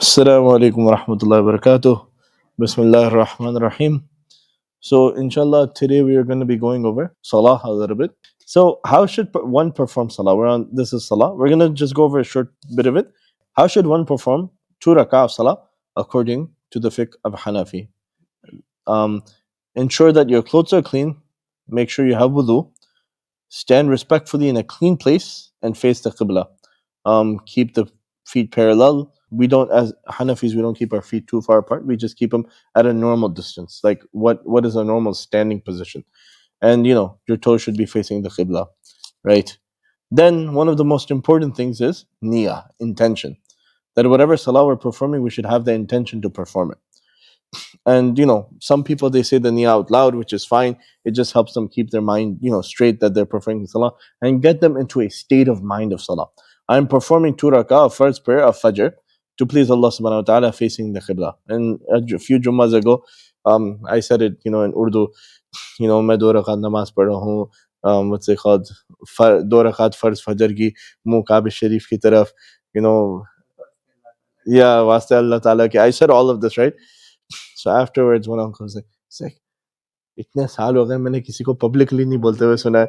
Assalamu alaikum wa rahmatullahi wa barakatuh. Bismillah ar-Rahman ar-Rahim. So, inshallah, today we are going to be going over Salah a little bit. So, how should one perform Salah? This is Salah. We're going to just go over a short bit of it. How should one perform 2 rak'ah of Salah according to the fiqh of Hanafi? Um, ensure that your clothes are clean. Make sure you have wudu. Stand respectfully in a clean place and face the Qibla. Keep the feet parallel. We don't, as Hanafis, we don't keep our feet too far apart. We just keep them at a normal distance. Like what is a normal standing position? And your toes should be facing the Qibla, right? Then one of the most important things is niyyah, intention. That whatever salah we're performing, we should have the intention to perform it. And some people, they say the niyyah out loud, which is fine. It just helps them keep their mind straight that they're performing salah and get them into a state of mind of salah. I'm performing 2 rak'ah of first prayer of Fajr to please Allah subhanahu wa ta'ala facing the Qibla. And a few Jummahs ago, I said it, in Urdu, मैं 2 रकात नमाज पढ़ रहा हूँ, what's it called, 2 रकात फर्ज फजर की मुँह काबे शरीफ की तरफ, yeah, वास्ते Allah Ta'ala ki. I said all of this, right? So afterwards, one uncle was like, इतने साल हो गए मैंने किसी को पब्लिकली नहीं बोलते हुए सुना है.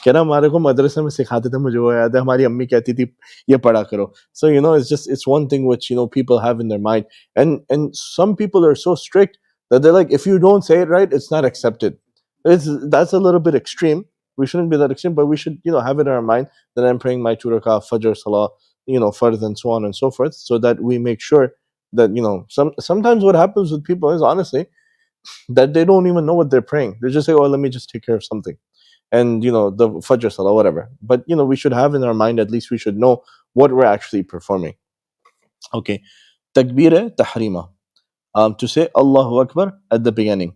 कह रहा हमारे को मदरसे में सिखाते थे, मुझे वो याद है, हमारी अम्मी कहती थी ये पढ़ा करो. So it's one thing which people have in their mind, and some people are so strict that they're like, if you don't say it right, it's not accepted. That's a little bit extreme. We shouldn't be that extreme, but we should have it in our mind that I'm praying my 2 rak'ah Fajr Salah, Fard and so on and so forth, so that we make sure that sometimes what happens with people is honestly that they don't even know what they're praying. They just say, oh, let me just take care of something. And, the Fajr Salah, whatever. But, we should have in our mind, at least we should know what we're actually performing. Okay. Takbir Tahrima. To say Allahu Akbar at the beginning.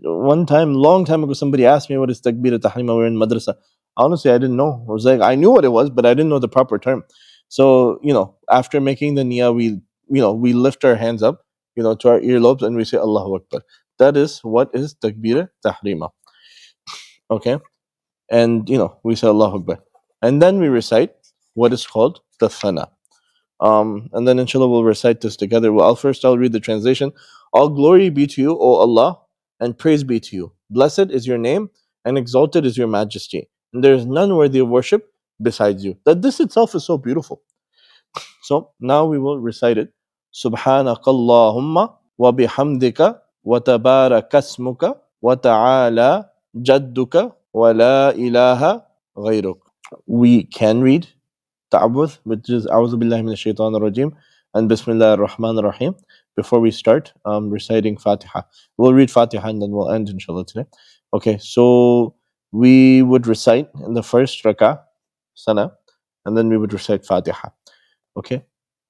One time, long time ago, somebody asked me what is Takbir Tahrima. We're in madrasa. Honestly, I didn't know. I was like, I knew what it was, but I didn't know the proper term. So, after making the niyyah, we lift our hands up, to our earlobes and we say Allahu Akbar. That is what is Takbir Tahrima. Okay? And, we say Allahu Akbar. And then we recite what is called the Thana. And then inshallah we'll recite this together. Well, I'll read the translation. All glory be to you, O Allah, and praise be to you. Blessed is your name, and exalted is your majesty. And there is none worthy of worship besides you. That this itself is so beautiful. So now we will recite it. Subhanakallahumma wa bihamdika wa tabarakasmuka wa ta'ala jadduka wa la ilaha ghayruk. We can read ta'awudh, which is A'udhu billahi minash shaitanir rajim, and Bismillah ar-Rahman ar-Rahim before we start reciting Fatiha. We'll read Fatiha and then we'll end inshallah today. Okay, so we would recite in the first rak'ah Sana, and then we would recite Fatiha. Okay,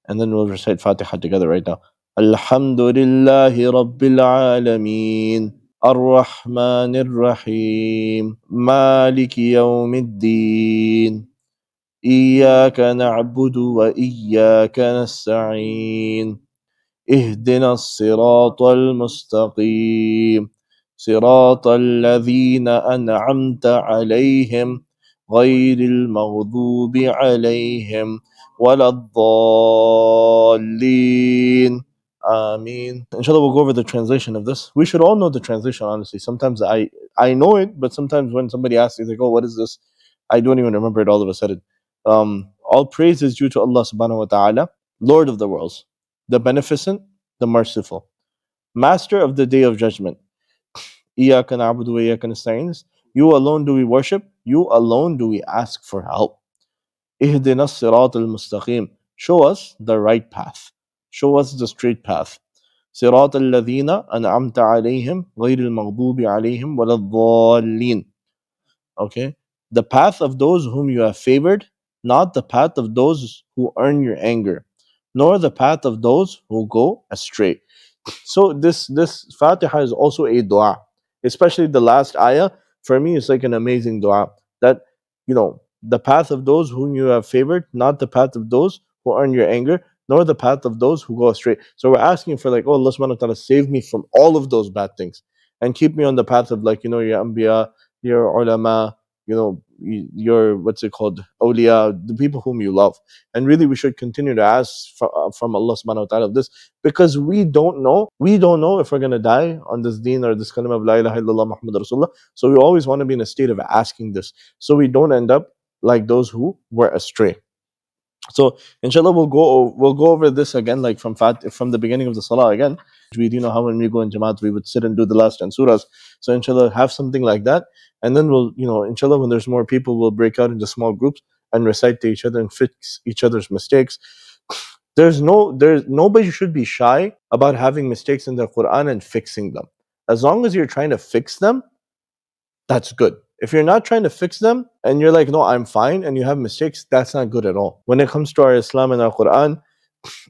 and then we'll recite Fatiha together right now. Alhamdulillahi Rabbil Alameen, Ar-Rahmanir Rahim, Maliki Yawmiddin, إياك نعبد وإياك نستعين اهدنا الصراط المستقيم صراط الذين أنعمت عليهم غير المغضوب عليهم ولا الضالين Ameen. Inshallah, we'll go over the translation of this. We should all know the translation, honestly. Sometimes I know it, but sometimes when somebody asks me, they go, what is this? I don't even remember it all of a sudden. All praise is due to Allah subhanahu wa ta'ala, Lord of the worlds, the beneficent, the merciful, master of the day of judgment. إِيَّاكَ نَعْبُدُ وَإِيَّاكَ نَسْتَعِينُ. You alone do we worship, you alone do we ask for help. اهدنا الصراط المستقيم. Show us the right path. Show us the straight path. صراط الذين أنعمت عليهم غير المغضوب عليهم ولا الضالين. Okay? The path of those whom you have favored, not the path of those who earn your anger, nor the path of those who go astray. So this Fatiha is also a dua, especially the last ayah. For me, it's like an amazing dua that the path of those whom you have favored, not the path of those who earn your anger, nor the path of those who go astray. So we're asking for oh Allah subhanahu wa ta'ala, save me from all of those bad things and keep me on the path of your anbiya, your ulama, your, what's it called, awliya, the people whom you love. And really, we should continue to ask from Allah subhanahu wa ta'ala this, because we don't know if we're going to die on this deen or this kalima of la ilaha illallah Muhammad Rasulullah. So we always want to be in a state of asking this, so we don't end up like those who were astray. So inshallah, we'll go over this again, like from the beginning of the salah again. How when we go in Jamaat, we would sit and do the last 10 surahs. So inshallah, have something like that. And then we'll, inshallah, when there's more people, we'll break out into small groups and recite to each other and fix each other's mistakes. Nobody should be shy about having mistakes in the Quran and fixing them. As long as you're trying to fix them, that's good. If you're not trying to fix them and you're like, no, I'm fine, and you have mistakes, that's not good at all. When it comes to our Islam and our Quran,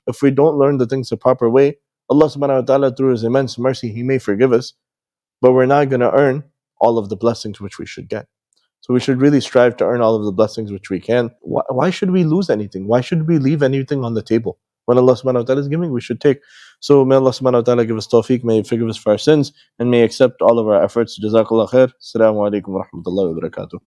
if we don't learn the things the proper way, Allah subhanahu wa ta'ala, through His immense mercy, He may forgive us, but we're not going to earn all of the blessings which we should get. So we should really strive to earn all of the blessings which we can. Why should we lose anything? Why should we leave anything on the table? When Allah subhanahu wa ta'ala is giving, we should take. So may Allah subhanahu wa ta'ala give us tawfiq, may He forgive us for our sins, and may He accept all of our efforts. Jazakallah khair. Assalamu alaikum wa rahmatullahi wa barakatuh.